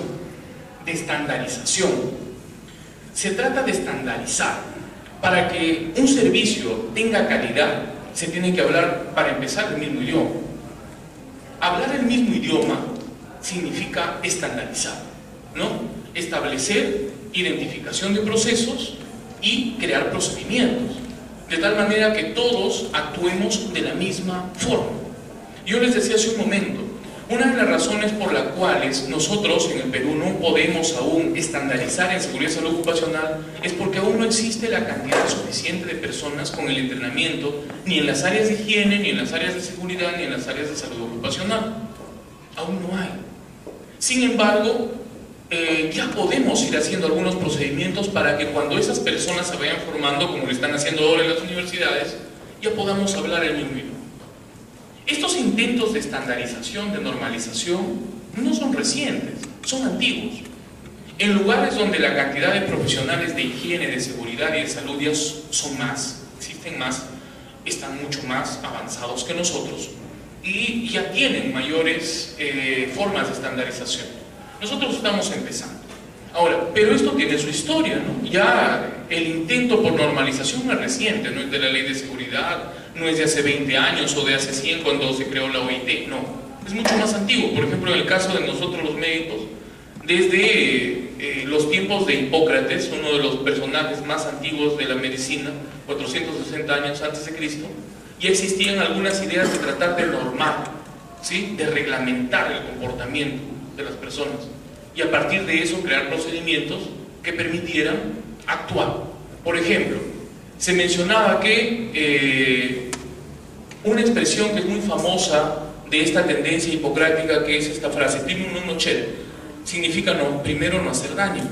S1: de estandarización. Se trata de estandarizar. Para que un servicio tenga calidad, se tiene que hablar, para empezar, el mismo idioma. Hablar el mismo idioma significa estandarizar, ¿no? Establecer identificación de procesos y crear procedimientos, de tal manera que todos actuemos de la misma forma. Yo les decía hace un momento, una de las razones por las cuales nosotros en el Perú no podemos aún estandarizar en seguridad y salud ocupacional es porque aún no existe la cantidad suficiente de personas con el entrenamiento ni en las áreas de higiene, ni en las áreas de seguridad, ni en las áreas de salud ocupacional. Aún no hay. Sin embargo, ya podemos ir haciendo algunos procedimientos para que cuando esas personas se vayan formando, como lo están haciendo ahora en las universidades, ya podamos hablar el mismo idioma. Estos intentos de estandarización, de normalización, no son recientes, son antiguos. En lugares donde la cantidad de profesionales de higiene, de seguridad y de salud ya son más, existen más, están mucho más avanzados que nosotros y ya tienen mayores formas de estandarización. Nosotros estamos empezando. Ahora, pero esto tiene su historia, ¿no? Ya el intento por normalización no es reciente, no es de la ley de seguridad, no es de hace 20 años o de hace 100 cuando se creó la OIT, no. Es mucho más antiguo. Por ejemplo, en el caso de nosotros los médicos, desde los tiempos de Hipócrates, uno de los personajes más antiguos de la medicina, 460 años antes de Cristo, ya existían algunas ideas de tratar de normar, ¿sí? De reglamentar el comportamiento de las personas y a partir de eso crear procedimientos que permitieran actuar. Por ejemplo, se mencionaba que una expresión que es muy famosa de esta tendencia hipocrática, que es esta frase, primum non nocere, significa primero no hacer daño.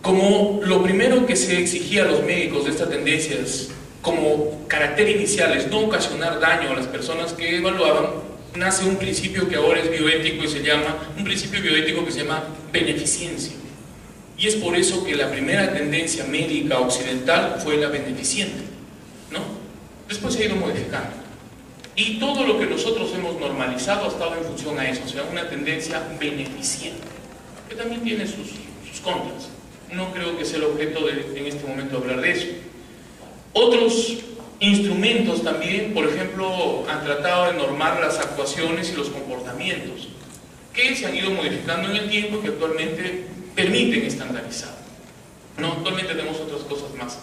S1: Como lo primero que se exigía a los médicos de esta tendencia es, como carácter inicial, es no ocasionar daño a las personas que evaluaban, nace un principio que ahora es bioético y se llama, un principio bioético que se llama beneficencia. Y es por eso que la primera tendencia médica occidental fue la beneficente, ¿no? Después se ha ido modificando. Y todo lo que nosotros hemos normalizado ha estado en función a eso, o sea, una tendencia beneficiente, que también tiene sus contras. No creo que sea el objeto en este momento hablar de eso. Otros instrumentos también, por ejemplo, han tratado de normar las actuaciones y los comportamientos, que se han ido modificando en el tiempo y que actualmente permiten estandarizar, ¿no? Actualmente tenemos otras cosas más.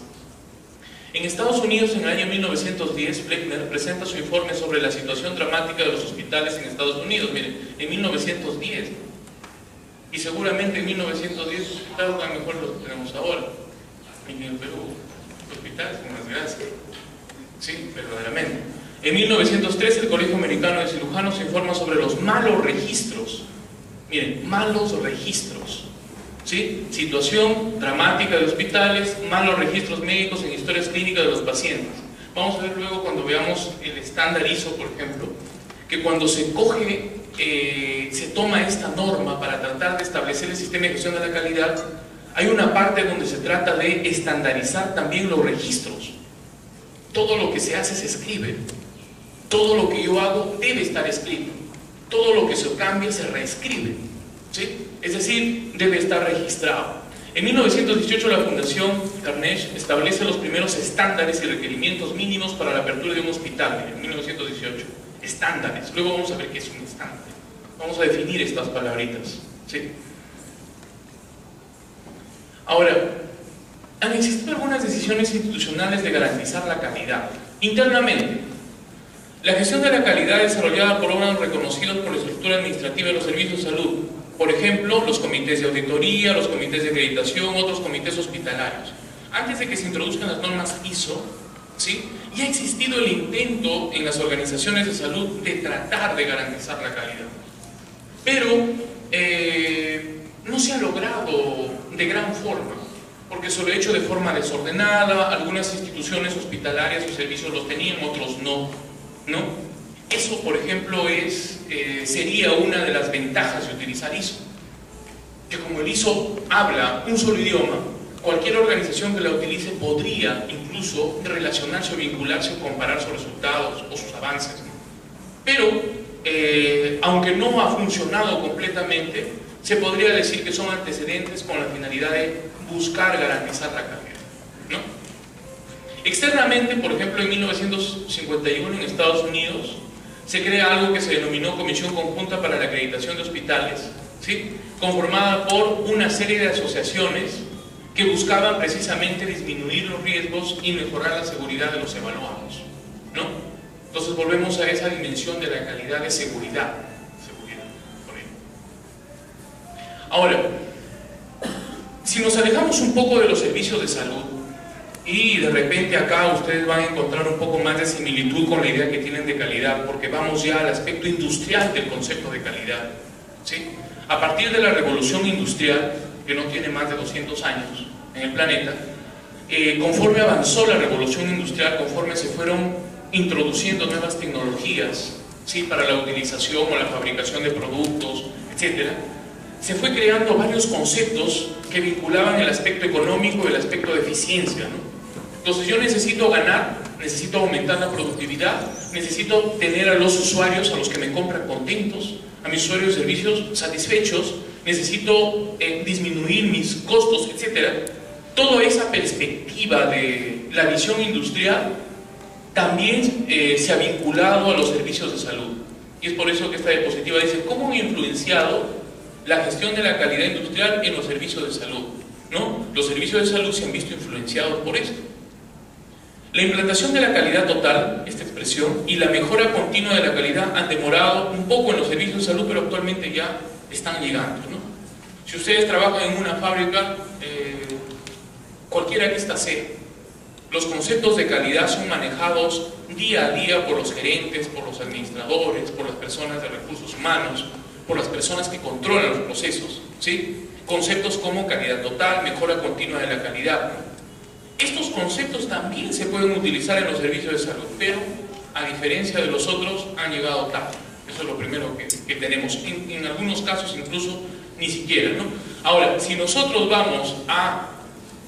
S1: En Estados Unidos, en el año 1910, Fleckner presenta su informe sobre la situación dramática de los hospitales en Estados Unidos. Miren, en 1910. Y seguramente en 1910 los hospitales van mejor de los que tenemos ahora. En el Perú, los hospitales son una desgracia. Sí, verdaderamente. En 1913, el Colegio Americano de Cirujanos informa sobre los malos registros. Miren, malos registros. ¿Sí? Situación dramática de hospitales, malos registros médicos en historias clínicas de los pacientes. Vamos a ver luego cuando veamos el estándar ISO, por ejemplo, que cuando se coge, se toma esta norma para tratar de establecer el sistema de gestión de la calidad, hay una parte donde se trata de estandarizar también los registros. Todo lo que se hace se escribe. Todo lo que yo hago debe estar escrito. Todo lo que se cambia se reescribe. ¿Sí? Es decir, debe estar registrado. En 1918 la Fundación Carnegie establece los primeros estándares y requerimientos mínimos para la apertura de un hospital. En 1918, estándares. Luego vamos a ver qué es un estándar. Vamos a definir estas palabritas. ¿Sí? Ahora, han existido algunas decisiones institucionales de garantizar la calidad. Internamente, la gestión de la calidad desarrollada por órganos reconocidos por la estructura administrativa de los servicios de salud. Por ejemplo, los comités de auditoría, los comités de acreditación, otros comités hospitalarios. Antes de que se introduzcan las normas ISO, ¿sí? Ya ha existido el intento en las organizaciones de salud de tratar de garantizar la calidad. Pero no se ha logrado de gran forma. porque se lo ha hecho de forma desordenada, algunas instituciones hospitalarias o servicios los tenían, otros no, ¿no? Eso, por ejemplo, sería una de las ventajas de utilizar ISO, que como el ISO habla un solo idioma, cualquier organización que la utilice podría incluso relacionarse o vincularse o comparar sus resultados o sus avances, ¿no? Pero, aunque no ha funcionado completamente, se podría decir que son antecedentes con la finalidad de buscar garantizar la calidad, ¿no? Externamente, por ejemplo, en 1951 en Estados Unidos se crea algo que se denominó Comisión Conjunta para la Acreditación de Hospitales, ¿sí?, conformada por una serie de asociaciones que buscaban precisamente disminuir los riesgos y mejorar la seguridad de los evaluados, ¿no? Entonces volvemos a esa dimensión de la calidad de seguridad. Ahora, si nos alejamos un poco de los servicios de salud y de repente acá ustedes van a encontrar un poco más de similitud con la idea que tienen de calidad, porque vamos ya al aspecto industrial del concepto de calidad, ¿sí? A partir de la revolución industrial, que no tiene más de 200 años en el planeta, conforme avanzó la revolución industrial, conforme se fueron introduciendo nuevas tecnologías, ¿sí?, para la utilización o la fabricación de productos, etcétera, se fue creando varios conceptos que vinculaban el aspecto económico y el aspecto de eficiencia, ¿no? Entonces yo necesito ganar, necesito aumentar la productividad, necesito tener a los usuarios, a los que me compran, contentos, a mis usuarios de servicios satisfechos, necesito disminuir mis costos, etc. Toda esa perspectiva de la visión industrial también se ha vinculado a los servicios de salud. Y es por eso que esta diapositiva dice cómo ha influenciado la gestión de la calidad industrial en los servicios de salud, ¿no? Los servicios de salud se han visto influenciados por esto. La implantación de la calidad total, esta expresión, y la mejora continua de la calidad han demorado un poco en los servicios de salud, pero actualmente ya están llegando, ¿no? Si ustedes trabajan en una fábrica, cualquiera que ésta sea, los conceptos de calidad son manejados día a día por los gerentes, por los administradores, por las personas de recursos humanos, por las personas que controlan los procesos, ¿sí? Conceptos como calidad total, mejora continua de la calidad, ¿no? Estos conceptos también se pueden utilizar en los servicios de salud, pero a diferencia de los otros han llegado tarde. Eso es lo primero que tenemos. En algunos casos incluso ni siquiera, ¿no? Ahora, si nosotros vamos a,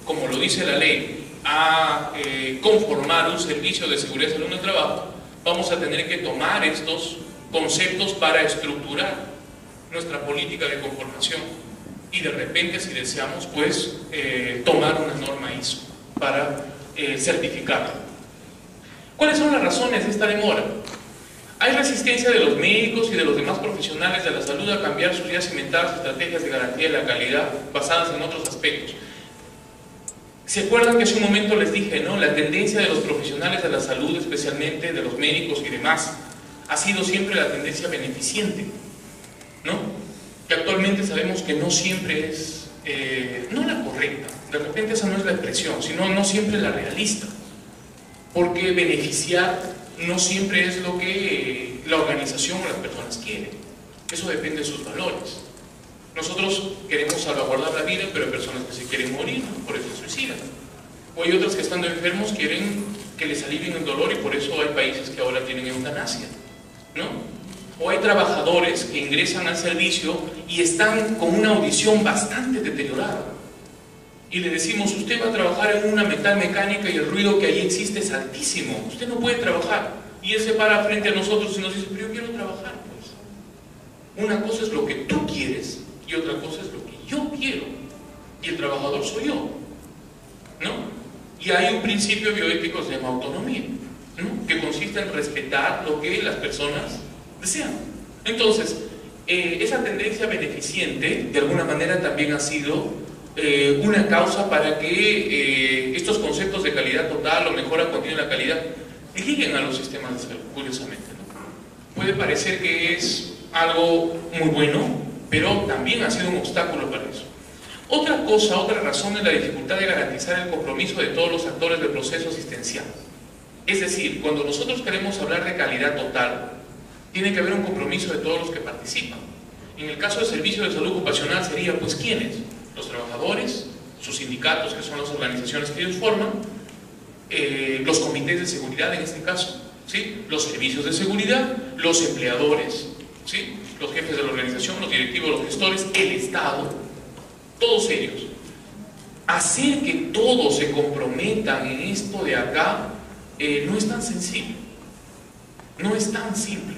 S1: como lo dice la ley, a conformar un servicio de seguridad y salud en el trabajo, vamos a tener que tomar estos conceptos para estructurar nuestra política de conformación y de repente, si deseamos, pues tomar una norma ISO para certificarla. ¿Cuáles son las razones de esta demora? Hay resistencia de los médicos y de los demás profesionales de la salud a cambiar sus ya cimentadas estrategias de garantía de la calidad basadas en otros aspectos. ¿Se acuerdan que hace un momento les dije, ¿no? La tendencia de los profesionales de la salud, especialmente de los médicos y demás, ha sido siempre la tendencia beneficiente, ¿no? Que actualmente sabemos que no siempre es, no la correcta, de repente esa no es la expresión, sino no siempre la realista, porque beneficiar no siempre es lo que la organización o las personas quieren, eso depende de sus valores. Nosotros queremos salvaguardar la vida, pero hay personas que se quieren morir, ¿no? Por eso se suicidan. O hay otras que estando enfermos quieren que les alivien el dolor y por eso hay países que ahora tienen eutanasia, ¿no? O hay trabajadores que ingresan al servicio y están con una audición bastante deteriorada. Y le decimos, usted va a trabajar en una metal mecánica y el ruido que ahí existe es altísimo, usted no puede trabajar. Y él se para frente a nosotros y nos dice, pero yo quiero trabajar, pues. Una cosa es lo que tú quieres y otra cosa es lo que yo quiero. Y el trabajador soy yo, ¿no? Y hay un principio bioético que se llama autonomía, ¿no? Que consiste en respetar lo que las personas desean. Entonces, esa tendencia beneficiente, de alguna manera también ha sido una causa para que estos conceptos de calidad total o mejora continua de la calidad lleguen a los sistemas de salud, curiosamente, ¿no? Puede parecer que es algo muy bueno, pero también ha sido un obstáculo para eso. Otra cosa, otra razón es la dificultad de garantizar el compromiso de todos los actores del proceso asistencial. Es decir, cuando nosotros queremos hablar de calidad total, tiene que haber un compromiso de todos los que participan. En el caso del servicio de salud ocupacional sería, pues, ¿quiénes? Los trabajadores sus sindicatos, que son las organizaciones que ellos forman, los comités de seguridad en este caso, ¿sí? Los servicios de seguridad, los empleadores, ¿sí? Los jefes de la organización, los directivos, los gestores, el Estado, todos ellos. Hacer que todos se comprometan en esto de acá no es tan sencillo, no es tan simple.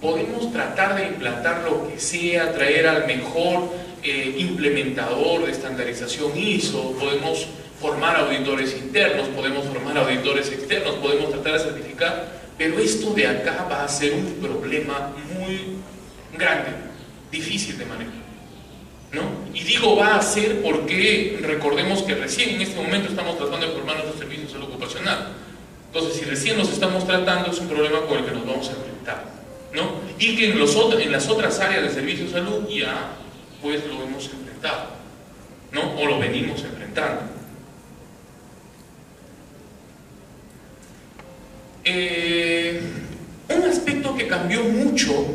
S1: Podemos tratar de implantar lo que sea, traer al mejor implementador de estandarización ISO, podemos formar auditores internos, podemos formar auditores externos, podemos tratar de certificar, pero esto de acá va a ser un problema muy grande, difícil de manejar, ¿no? Y digo va a ser porque recordemos que recién en este momento estamos tratando de formar nuestros servicios de salud ocupacional. Entonces, si recién los estamos tratando, es un problema con el que nos vamos a enfrentar, ¿no? Y que en las otras áreas de servicio de salud ya pues lo hemos enfrentado, ¿no? O lo venimos enfrentando. Un aspecto que cambió mucho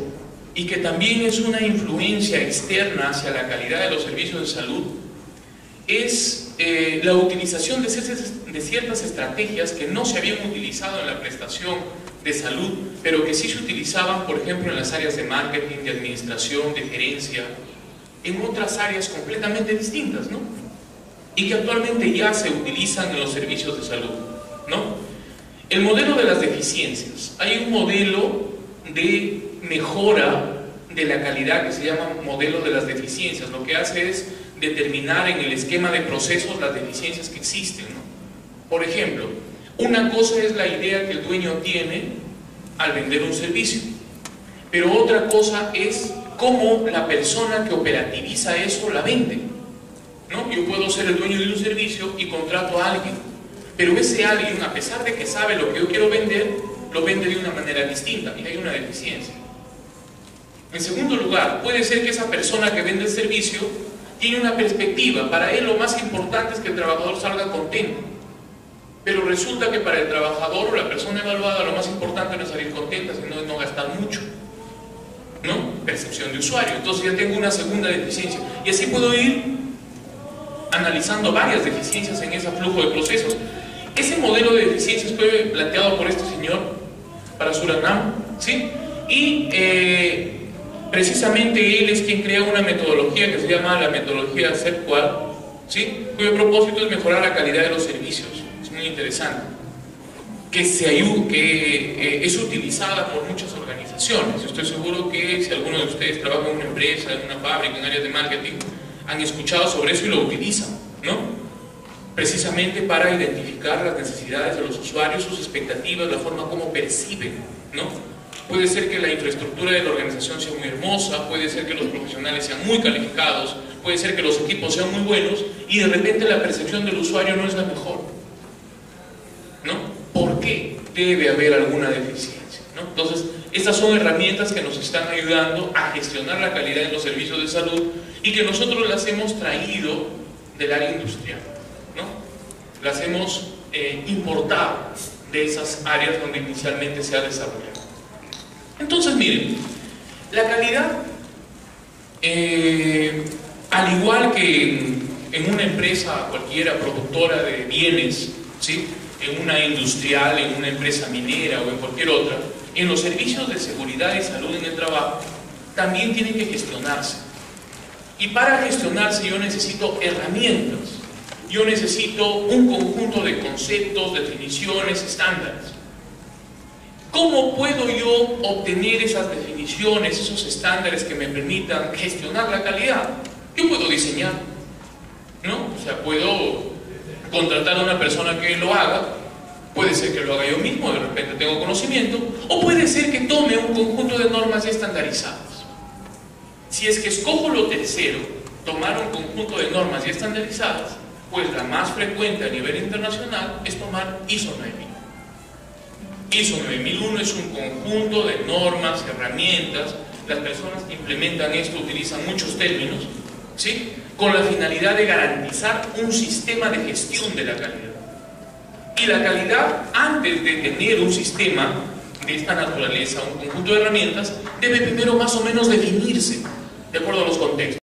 S1: y que también es una influencia externa hacia la calidad de los servicios de salud es la utilización de ciertas estrategias que no se habían utilizado en la prestación de salud, pero que sí se utilizaban, por ejemplo, en las áreas de marketing, de administración, de gerencia, en otras áreas completamente distintas, ¿no? Y que actualmente ya se utilizan en los servicios de salud, ¿no? El modelo de las deficiencias. Hay un modelo de mejora de la calidad que se llama modelo de las deficiencias. Lo que hace es determinar en el esquema de procesos las deficiencias que existen, ¿no? Por ejemplo, una cosa es la idea que el dueño tiene al vender un servicio, pero otra cosa es cómo la persona que operativiza eso la vende, ¿no? Yo puedo ser el dueño de un servicio y contrato a alguien, pero ese alguien, a pesar de que sabe lo que yo quiero vender, lo vende de una manera distinta y hay una deficiencia. En segundo lugar, puede ser que esa persona que vende el servicio tiene una perspectiva. Para él lo más importante es que el trabajador salga contento, pero resulta que para el trabajador o la persona evaluada lo más importante no es salir contenta, sino no gastar mucho, ¿no? Percepción de usuario. Entonces ya tengo una segunda deficiencia y así puedo ir analizando varias deficiencias en ese flujo de procesos. Ese modelo de deficiencias fue planteado por este señor para Surinam, ¿sí? Y precisamente él es quien crea una metodología que se llama la metodología CEPQUAD, ¿sí? Cuyo propósito es mejorar la calidad de los servicios. Es muy interesante. Que es utilizada por muchas organizaciones. Estoy seguro que si alguno de ustedes trabaja en una empresa, en una fábrica, en áreas de marketing, han escuchado sobre eso y lo utilizan, ¿no? Precisamente para identificar las necesidades de los usuarios, sus expectativas, la forma como perciben, ¿no? Puede ser que la infraestructura de la organización sea muy hermosa, puede ser que los profesionales sean muy calificados, puede ser que los equipos sean muy buenos y de repente la percepción del usuario no es la mejor, ¿no? ¿Por qué? Debe haber alguna deficiencia, ¿no? Entonces, estas son herramientas que nos están ayudando a gestionar la calidad de los servicios de salud y que nosotros las hemos traído del área industrial, ¿no? Las hemos importado de esas áreas donde inicialmente se ha desarrollado. Entonces, miren, la calidad, al igual que en una empresa cualquiera productora de bienes, ¿sí? En una industrial, en una empresa minera o en cualquier otra, en los servicios de seguridad y salud en el trabajo también tienen que gestionarse. Y para gestionarse yo necesito herramientas, yo necesito un conjunto de conceptos, definiciones, estándares. ¿Cómo puedo yo obtener esas definiciones, esos estándares que me permitan gestionar la calidad? Yo puedo diseñar, ¿no? O sea, puedo contratar a una persona que lo haga, puede ser que lo haga yo mismo, de repente tengo conocimiento, o puede ser que tome un conjunto de normas estandarizadas. Si es que escojo lo tercero, tomar un conjunto de normas ya estandarizadas, pues la más frecuente a nivel internacional es tomar ISO 9000. ISO 9001 es un conjunto de normas, herramientas. Las personas que implementan esto utilizan muchos términos, ¿sí? Con la finalidad de garantizar un sistema de gestión de la calidad. Y la calidad, antes de tener un sistema de esta naturaleza, un conjunto de herramientas, debe primero más o menos definirse de acuerdo a los contextos.